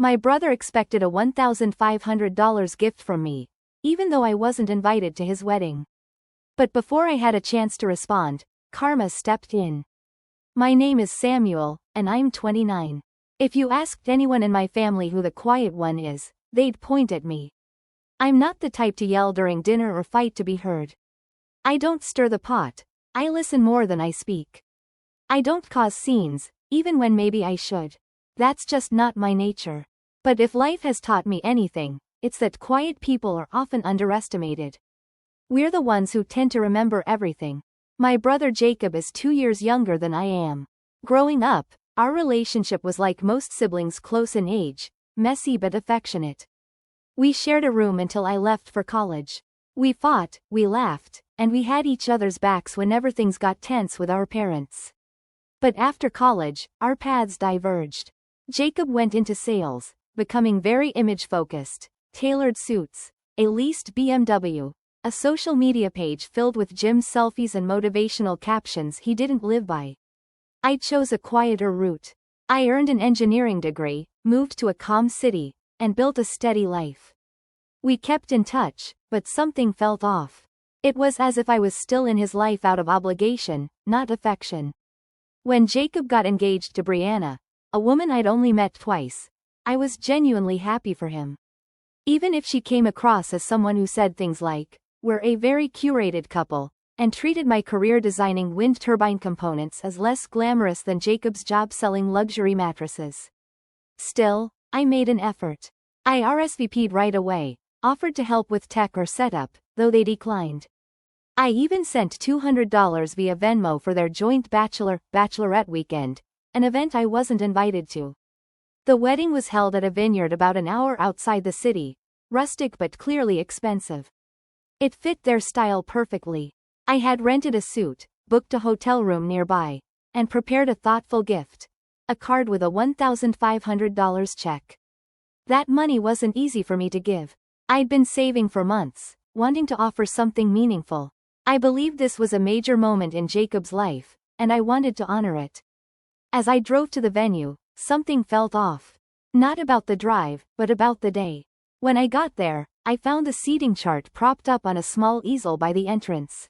My brother expected a $1,500 gift from me, even though I wasn't invited to his wedding. But before I had a chance to respond, karma stepped in. My name is Samuel, and I'm 29. If you asked anyone in my family who the quiet one is, they'd point at me. I'm not the type to yell during dinner or fight to be heard. I don't stir the pot. I listen more than I speak. I don't cause scenes, even when maybe I should. That's just not my nature. But if life has taught me anything, it's that quiet people are often underestimated. We're the ones who tend to remember everything. My brother Jacob is 2 years younger than I am. Growing up, our relationship was like most siblings, close in age, messy but affectionate. We shared a room until I left for college. We fought, we laughed, and we had each other's backs whenever things got tense with our parents. But after college, our paths diverged. Jacob went into sales, becoming very image-focused, tailored suits, a leased BMW, a social media page filled with gym selfies and motivational captions he didn't live by. I chose a quieter route. I earned an engineering degree, moved to a calm city, and built a steady life. We kept in touch, but something felt off. It was as if I was still in his life out of obligation, not affection. When Jacob got engaged to Brianna, a woman I'd only met twice, I was genuinely happy for him. Even if she came across as someone who said things like, "We're a very curated couple," and treated my career designing wind turbine components as less glamorous than Jacob's job selling luxury mattresses. Still, I made an effort. I RSVP'd right away, offered to help with tech or setup, though they declined. I even sent $200 via Venmo for their joint bachelorette weekend, an event I wasn't invited to. The wedding was held at a vineyard about an hour outside the city, rustic but clearly expensive. It fit their style perfectly. I had rented a suite, booked a hotel room nearby, and prepared a thoughtful gift, a card with a $1,500 check. That money wasn't easy for me to give. I'd been saving for months, wanting to offer something meaningful. I believed this was a major moment in Jacob's life, and I wanted to honor it. As I drove to the venue, something felt off. Not about the drive, but about the day. When I got there, I found the seating chart propped up on a small easel by the entrance.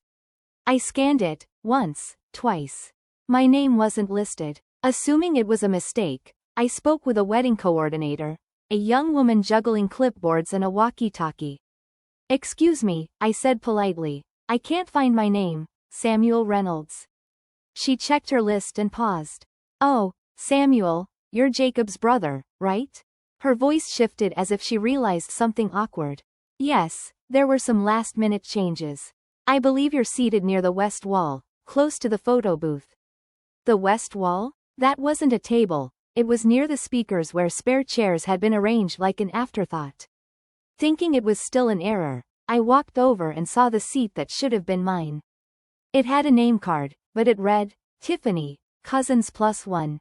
I scanned it, once, twice. My name wasn't listed. Assuming it was a mistake, I spoke with a wedding coordinator, a young woman juggling clipboards and a walkie-talkie. "Excuse me," I said politely. "I can't find my name, Samuel Reynolds." She checked her list and paused. "Oh, Samuel, you're Jacob's brother, right?" Her voice shifted as if she realized something awkward. "Yes, there were some last-minute changes. I believe you're seated near the west wall, close to the photo booth." The west wall? That wasn't a table, it was near the speakers where spare chairs had been arranged like an afterthought. Thinking it was still an error, I walked over and saw the seat that should have been mine. It had a name card, but it read, Tiffany, Cousins +1.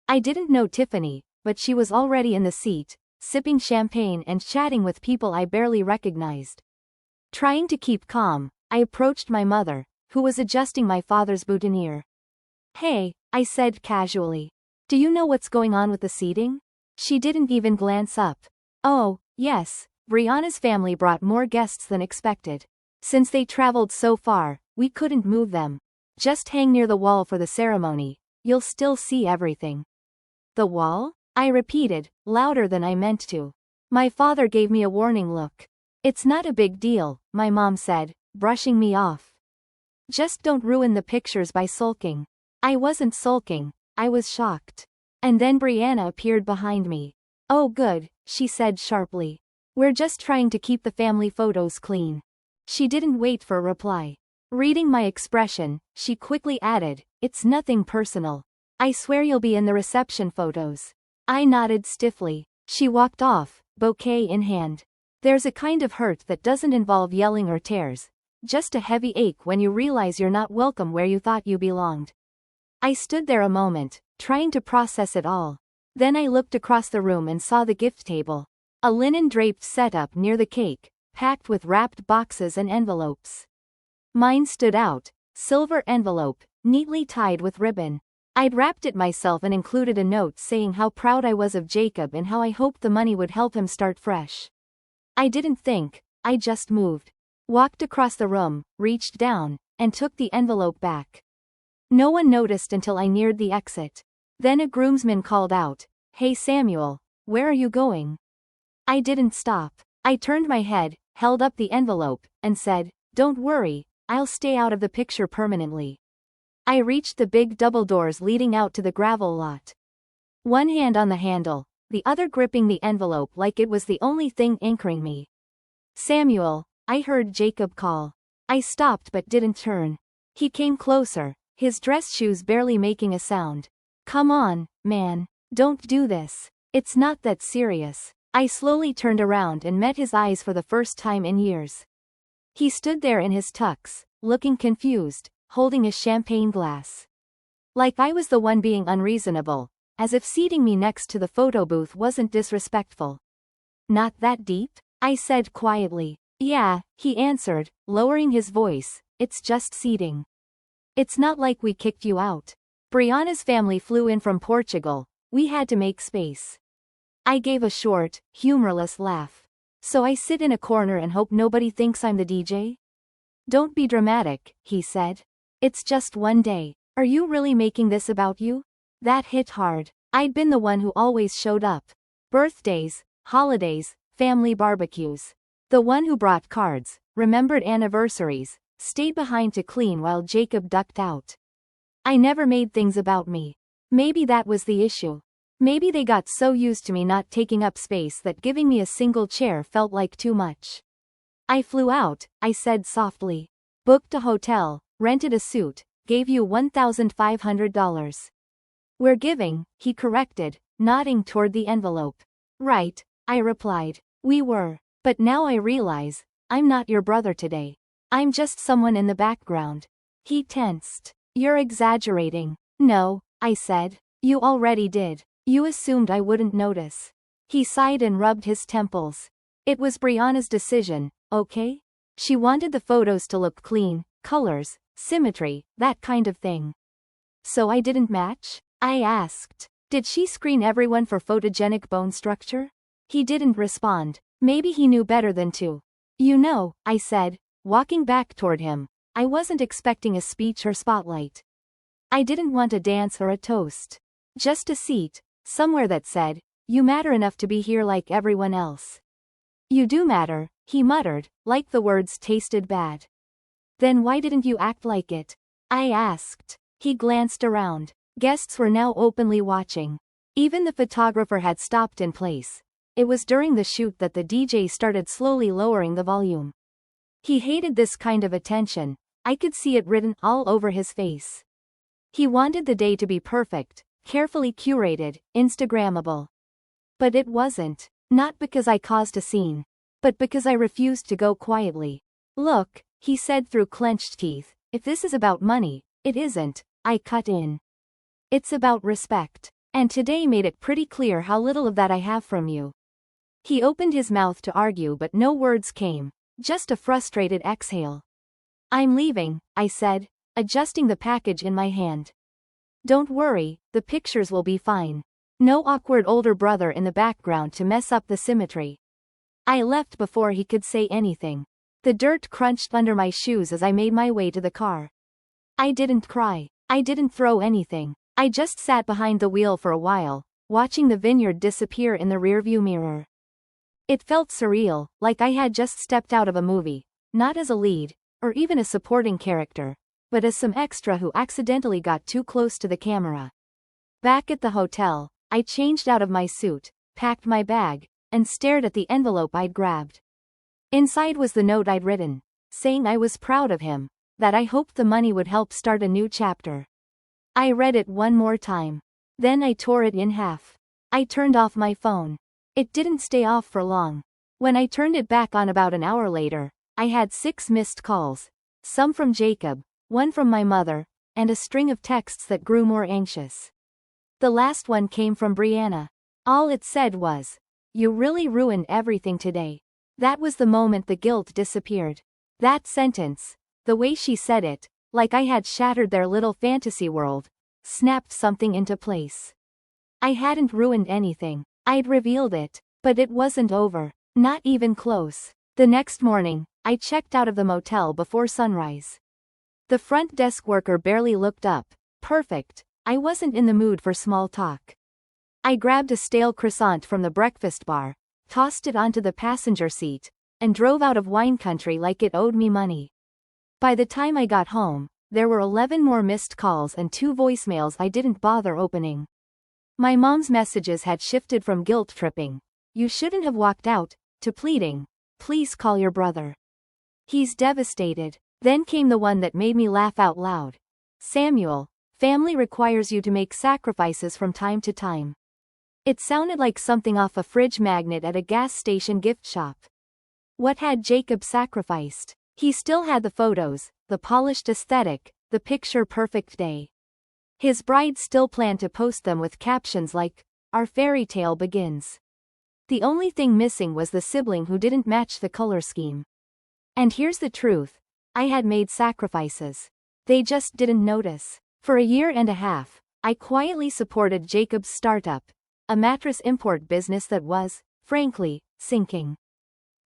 I didn't know Tiffany, but she was already in the seat, sipping champagne and chatting with people I barely recognized. Trying to keep calm, I approached my mother, who was adjusting my father's boutonniere. "Hey," I said casually. "Do you know what's going on with the seating?" She didn't even glance up. "Oh, yes, Brianna's family brought more guests than expected. Since they traveled so far, we couldn't move them. Just hang near the wall for the ceremony, you'll still see everything." "The wall?" I repeated, louder than I meant to. My father gave me a warning look. "It's not a big deal," my mom said, brushing me off. "Just don't ruin the pictures by sulking." I wasn't sulking, I was shocked. And then Brianna appeared behind me. "Oh good," she said sharply. "We're just trying to keep the family photos clean." She didn't wait for a reply. Reading my expression, she quickly added, "It's nothing personal. I swear you'll be in the reception photos." I nodded stiffly. She walked off, bouquet in hand. There's a kind of hurt that doesn't involve yelling or tears, just a heavy ache when you realize you're not welcome where you thought you belonged. I stood there a moment, trying to process it all. Then I looked across the room and saw the gift table. A linen-draped setup near the cake, packed with wrapped boxes and envelopes. Mine stood out, silver envelope, neatly tied with ribbon. I'd wrapped it myself and included a note saying how proud I was of Jacob and how I hoped the money would help him start fresh. I didn't think, I just moved. Walked across the room, reached down, and took the envelope back. No one noticed until I neared the exit. Then a groomsman called out, "Hey Samuel, where are you going?" I didn't stop. I turned my head, held up the envelope, and said, "Don't worry, I'll stay out of the picture permanently." I reached the big double doors leading out to the gravel lot. One hand on the handle, the other gripping the envelope like it was the only thing anchoring me. "Samuel," I heard Jacob call. I stopped but didn't turn. He came closer, his dress shoes barely making a sound. "Come on, man, don't do this. It's not that serious." I slowly turned around and met his eyes for the first time in years. He stood there in his tux, looking confused, holding a champagne glass. Like I was the one being unreasonable, as if seating me next to the photo booth wasn't disrespectful. "Not that deep?" I said quietly. "Yeah," he answered, lowering his voice, "it's just seating. It's not like we kicked you out. Brianna's family flew in from Portugal, we had to make space." I gave a short, humorless laugh. "So I sit in a corner and hope nobody thinks I'm the DJ?" "Don't be dramatic," he said. "It's just one day. Are you really making this about you?" That hit hard. I'd been the one who always showed up. Birthdays, holidays, family barbecues. The one who brought cards, remembered anniversaries, stayed behind to clean while Jacob ducked out. I never made things about me. Maybe that was the issue. Maybe they got so used to me not taking up space that giving me a single chair felt like too much. "I flew out," I said softly. "Booked a hotel, rented a suit, gave you $1,500. "We're giving," he corrected, nodding toward the envelope. "Right," I replied. "We were. But now I realize, I'm not your brother today. I'm just someone in the background." He tensed. "You're exaggerating." "No," I said. "You already did. You assumed I wouldn't notice." He sighed and rubbed his temples. "It was Brianna's decision, okay? She wanted the photos to look clean, colors, symmetry, that kind of thing." "So I didn't match?" I asked. "Did she screen everyone for photogenic bone structure?" He didn't respond. Maybe he knew better than to. "You know," I said, walking back toward him, "I wasn't expecting a speech or spotlight. I didn't want a dance or a toast. Just a seat, somewhere that said, 'You matter enough to be here like everyone else.'" "You do matter," he muttered, like the words tasted bad. "Then why didn't you act like it?" I asked. He glanced around. Guests were now openly watching. Even the photographer had stopped in place. It was during the shoot that the DJ started slowly lowering the volume. He hated this kind of attention. I could see it written all over his face. He wanted the day to be perfect, carefully curated, Instagrammable. But it wasn't. Not because I caused a scene, but because I refused to go quietly. "Look," he said through clenched teeth, "if this is about money, it isn't," I cut in. "It's about respect. And today made it pretty clear how little of that I have from you." He opened his mouth to argue but no words came, just a frustrated exhale. "I'm leaving," I said, adjusting the package in my hand. "Don't worry, the pictures will be fine. No awkward older brother in the background to mess up the symmetry." I left before he could say anything. The dirt crunched under my shoes as I made my way to the car. I didn't cry. I didn't throw anything. I just sat behind the wheel for a while, watching the vineyard disappear in the rearview mirror. It felt surreal, like I had just stepped out of a movie, not as a lead, or even a supporting character, but as some extra who accidentally got too close to the camera. Back at the hotel, I changed out of my suit, packed my bag, and stared at the envelope I'd grabbed. Inside was the note I'd written, saying I was proud of him, that I hoped the money would help start a new chapter. I read it one more time. Then I tore it in half. I turned off my phone. It didn't stay off for long. When I turned it back on about an hour later, I had 6 missed calls. Some from Jacob, one from my mother, and a string of texts that grew more anxious. The last one came from Brianna. All it said was, "You really ruined everything today." That was the moment the guilt disappeared. That sentence, the way she said it, like I had shattered their little fantasy world, snapped something into place. I hadn't ruined anything. I'd revealed it. But it wasn't over. Not even close. The next morning, I checked out of the motel before sunrise. The front desk worker barely looked up. Perfect. I wasn't in the mood for small talk. I grabbed a stale croissant from the breakfast bar, tossed it onto the passenger seat, and drove out of wine country like it owed me money. By the time I got home, there were 11 more missed calls and 2 voicemails I didn't bother opening. My mom's messages had shifted from guilt-tripping, "You shouldn't have walked out," to pleading, "Please call your brother. He's devastated." Then came the one that made me laugh out loud. "Samuel, family requires you to make sacrifices from time to time." It sounded like something off a fridge magnet at a gas station gift shop. What had Jacob sacrificed? He still had the photos, the polished aesthetic, the picture-perfect day. His bride still planned to post them with captions like, "Our fairy tale begins." The only thing missing was the sibling who didn't match the color scheme. And here's the truth. I had made sacrifices. They just didn't notice. For a year and a half, I quietly supported Jacob's startup, a mattress import business that was, frankly, sinking.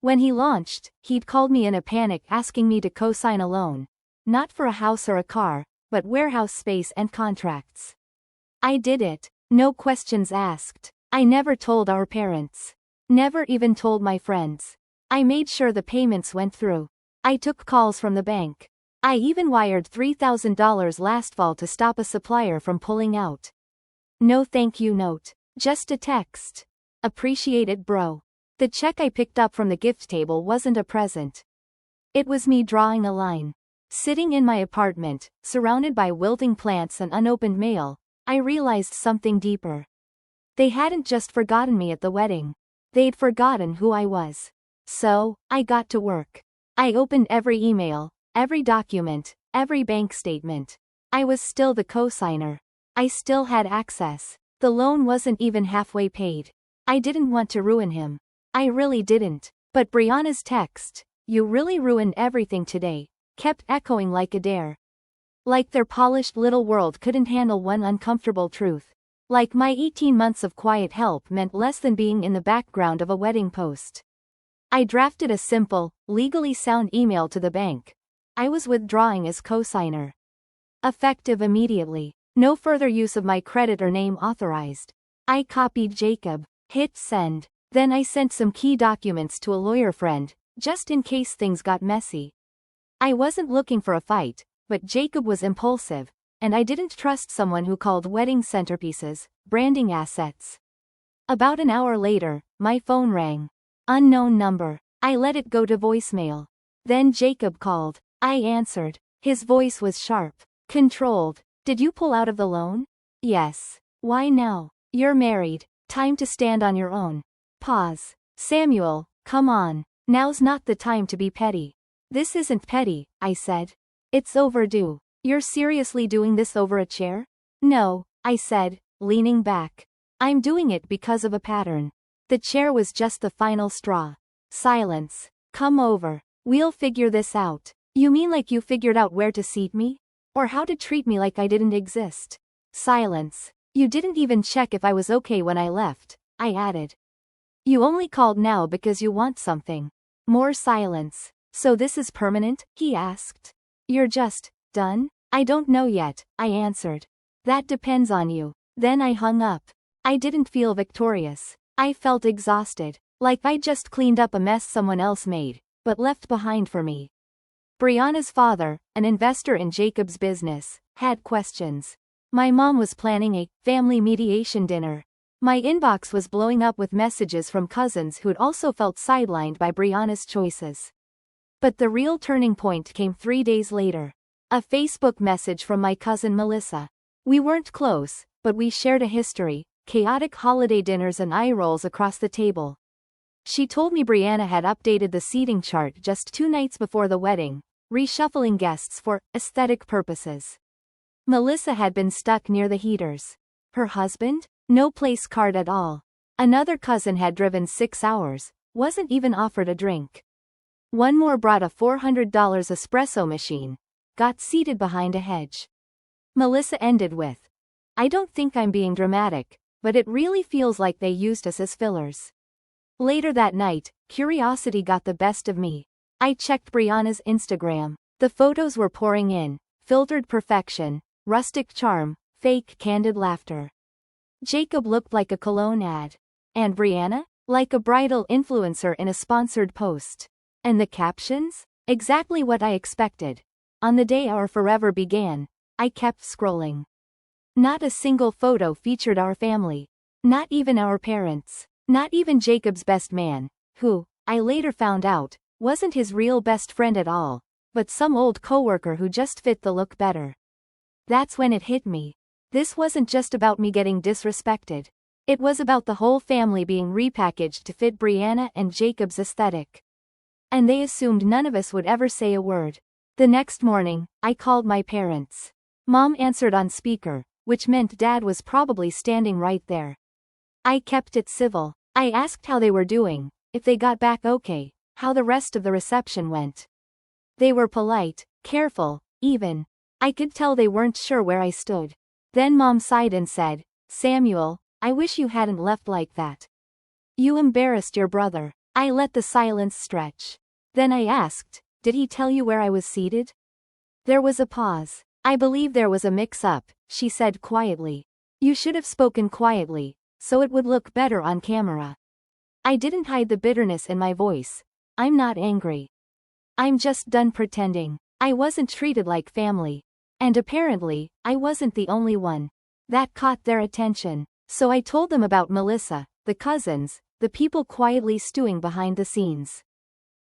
When he launched, he'd called me in a panic asking me to co-sign a loan. Not for a house or a car, but warehouse space and contracts. I did it. No questions asked. I never told our parents. Never even told my friends. I made sure the payments went through. I took calls from the bank. I even wired $3,000 last fall to stop a supplier from pulling out. No thank you note. Just a text. "Appreciate it, bro." The check I picked up from the gift table wasn't a present. It was me drawing a line. Sitting in my apartment, surrounded by wilting plants and unopened mail, I realized something deeper. They hadn't just forgotten me at the wedding. They'd forgotten who I was. So, I got to work. I opened every email, every document, every bank statement. I was still the co-signer. I still had access. The loan wasn't even halfway paid. I didn't want to ruin him. I really didn't. But Brianna's text, "You really ruined everything today," kept echoing like a dare. Like their polished little world couldn't handle one uncomfortable truth. Like my 18 months of quiet help meant less than being in the background of a wedding post. I drafted a simple, legally sound email to the bank. I was withdrawing as co-signer. Effective immediately. No further use of my credit or name authorized. I copied Jacob. Hit send. Then I sent some key documents to a lawyer friend, just in case things got messy. I wasn't looking for a fight, but Jacob was impulsive, and I didn't trust someone who called wedding centerpieces branding assets. About an hour later, my phone rang. Unknown number. I let it go to voicemail. Then Jacob called. I answered. His voice was sharp, controlled. "Did you pull out of the loan?" "Yes." "Why now? You're married. Time to stand on your own." Pause. "Samuel, come on. Now's not the time to be petty." "This isn't petty," I said. "It's overdue." "You're seriously doing this over a chair?" "No," I said, leaning back. "I'm doing it because of a pattern." The chair was just the final straw. Silence. "Come over. We'll figure this out." "You mean like you figured out where to seat me? Or how to treat me like I didn't exist?" Silence. "You didn't even check if I was okay when I left," I added. "You only called now because you want something." More silence. "So this is permanent?" he asked. "You're just done?" "I don't know yet," I answered. "That depends on you." Then I hung up. I didn't feel victorious. I felt exhausted. Like I'd just cleaned up a mess someone else made, but left behind for me. Brianna's father, an investor in Jacob's business, had questions. My mom was planning a family mediation dinner. My inbox was blowing up with messages from cousins who'd also felt sidelined by Brianna's choices. But the real turning point came 3 days later. A Facebook message from my cousin Melissa. We weren't close, but we shared a history, chaotic holiday dinners and eye rolls across the table. She told me Brianna had updated the seating chart just 2 nights before the wedding, reshuffling guests for aesthetic purposes. Melissa had been stuck near the heaters. Her husband? No place card at all. Another cousin had driven 6 hours, wasn't even offered a drink. One more brought a $400 espresso machine, got seated behind a hedge. Melissa ended with, I don't think I'm being dramatic, but it really feels like they used us as fillers. Later that night, curiosity got the best of me. I checked Brianna's Instagram. The photos were pouring in: filtered perfection, rustic charm, fake candid laughter. Jacob looked like a cologne ad. And Brianna? Like a bridal influencer in a sponsored post. And the captions? Exactly what I expected. On the day our forever began, I kept scrolling. Not a single photo featured our family. Not even our parents. Not even Jacob's best man, who, I later found out, wasn't his real best friend at all, but some old coworker who just fit the look better. That's when it hit me. This wasn't just about me getting disrespected. It was about the whole family being repackaged to fit Brianna and Jacob's aesthetic. And they assumed none of us would ever say a word. The next morning, I called my parents. Mom answered on speaker, which meant Dad was probably standing right there. I kept it civil. I asked how they were doing, if they got back okay, how the rest of the reception went. They were polite, careful, even. I could tell they weren't sure where I stood. Then Mom sighed and said, "Samuel, I wish you hadn't left like that. You embarrassed your brother." I let the silence stretch. Then I asked, "Did he tell you where I was seated?" There was a pause. "I believe there was a mix-up," she said quietly. "You should have spoken quietly, so it would look better on camera." I didn't hide the bitterness in my voice. I'm not angry. I'm just done pretending. I wasn't treated like family. And apparently, I wasn't the only one. That caught their attention. So I told them about Melissa, the cousins, the people quietly stewing behind the scenes.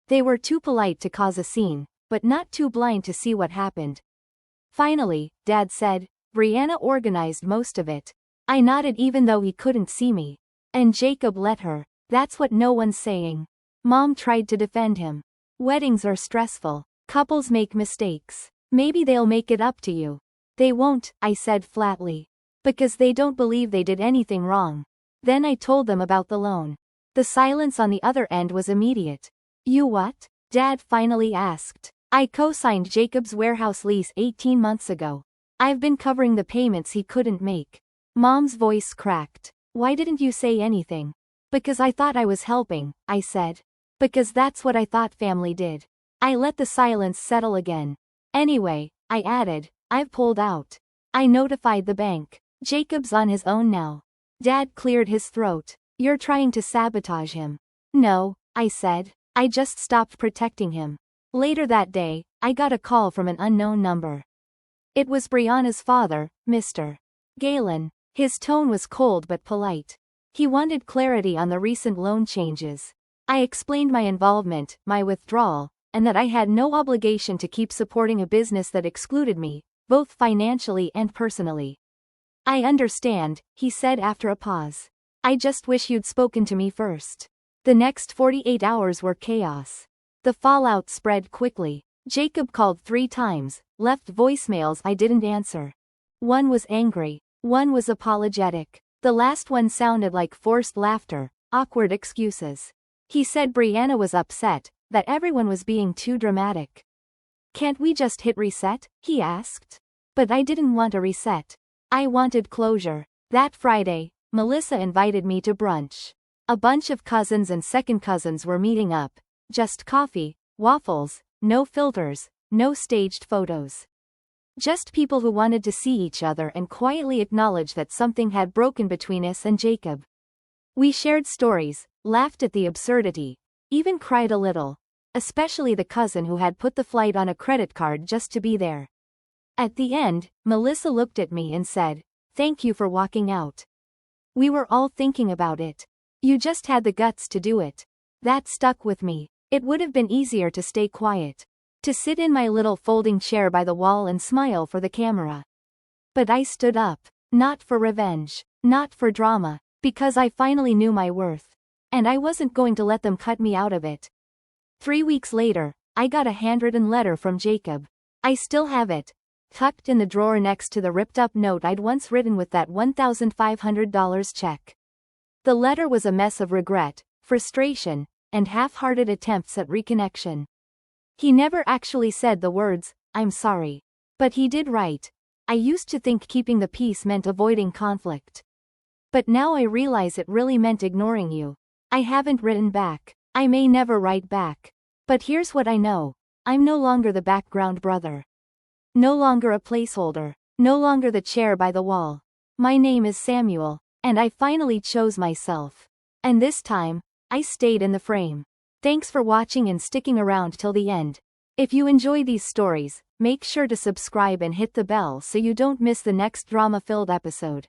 They were too polite to cause a scene, but not too blind to see what happened. Finally, Dad said, "Brianna organized most of it." I nodded even though he couldn't see me. "And Jacob let her." That's what no one's saying. Mom tried to defend him. "Weddings are stressful. Couples make mistakes. Maybe they'll make it up to you." "They won't," I said flatly. "Because they don't believe they did anything wrong." Then I told them about the loan. The silence on the other end was immediate. "You what?" Dad finally asked. "I co-signed Jacob's warehouse lease 18 months ago. I've been covering the payments he couldn't make." Mom's voice cracked. "Why didn't you say anything?" "Because I thought I was helping," I said. "Because that's what I thought family did." I let the silence settle again. "Anyway," I added, "I've pulled out. I notified the bank. Jacob's on his own now." Dad cleared his throat. "You're trying to sabotage him." "No," I said. "I just stopped protecting him." Later that day, I got a call from an unknown number. It was Brianna's father, Mr. Galen. His tone was cold but polite. He wanted clarity on the recent loan changes. I explained my involvement, my withdrawal, and that I had no obligation to keep supporting a business that excluded me, both financially and personally. "I understand," he said after a pause. "I just wish you'd spoken to me first." The next 48 hours were chaos. The fallout spread quickly. Jacob called 3 times, left voicemails I didn't answer. One was angry. One was apologetic. The last one sounded like forced laughter, awkward excuses. He said Brianna was upset, that everyone was being too dramatic. "Can't we just hit reset?" he asked. But I didn't want a reset. I wanted closure. That Friday, Melissa invited me to brunch. A bunch of cousins and second cousins were meeting up. Just coffee, waffles, no filters, no staged photos. Just people who wanted to see each other and quietly acknowledge that something had broken between us and Jacob. We shared stories, laughed at the absurdity, even cried a little. Especially the cousin who had put the flight on a credit card just to be there. At the end, Melissa looked at me and said, "Thank you for walking out. We were all thinking about it. You just had the guts to do it." That stuck with me. It would have been easier to stay quiet. To sit in my little folding chair by the wall and smile for the camera. But I stood up. Not for revenge. Not for drama. Because I finally knew my worth. And I wasn't going to let them cut me out of it. 3 weeks later, I got a handwritten letter from Jacob. I still have it. Tucked in the drawer next to the ripped-up note I'd once written with that $1,500 check. The letter was a mess of regret, frustration, and half-hearted attempts at reconnection. He never actually said the words, "I'm sorry." But he did write, I used to think keeping the peace meant avoiding conflict. But now I realize it really meant ignoring you. I haven't written back. I may never write back. But here's what I know. I'm no longer the background brother. No longer a placeholder. No longer the chair by the wall. My name is Samuel, and I finally chose myself. And this time, I stayed in the frame. Thanks for watching and sticking around till the end. If you enjoy these stories, make sure to subscribe and hit the bell so you don't miss the next drama-filled episode.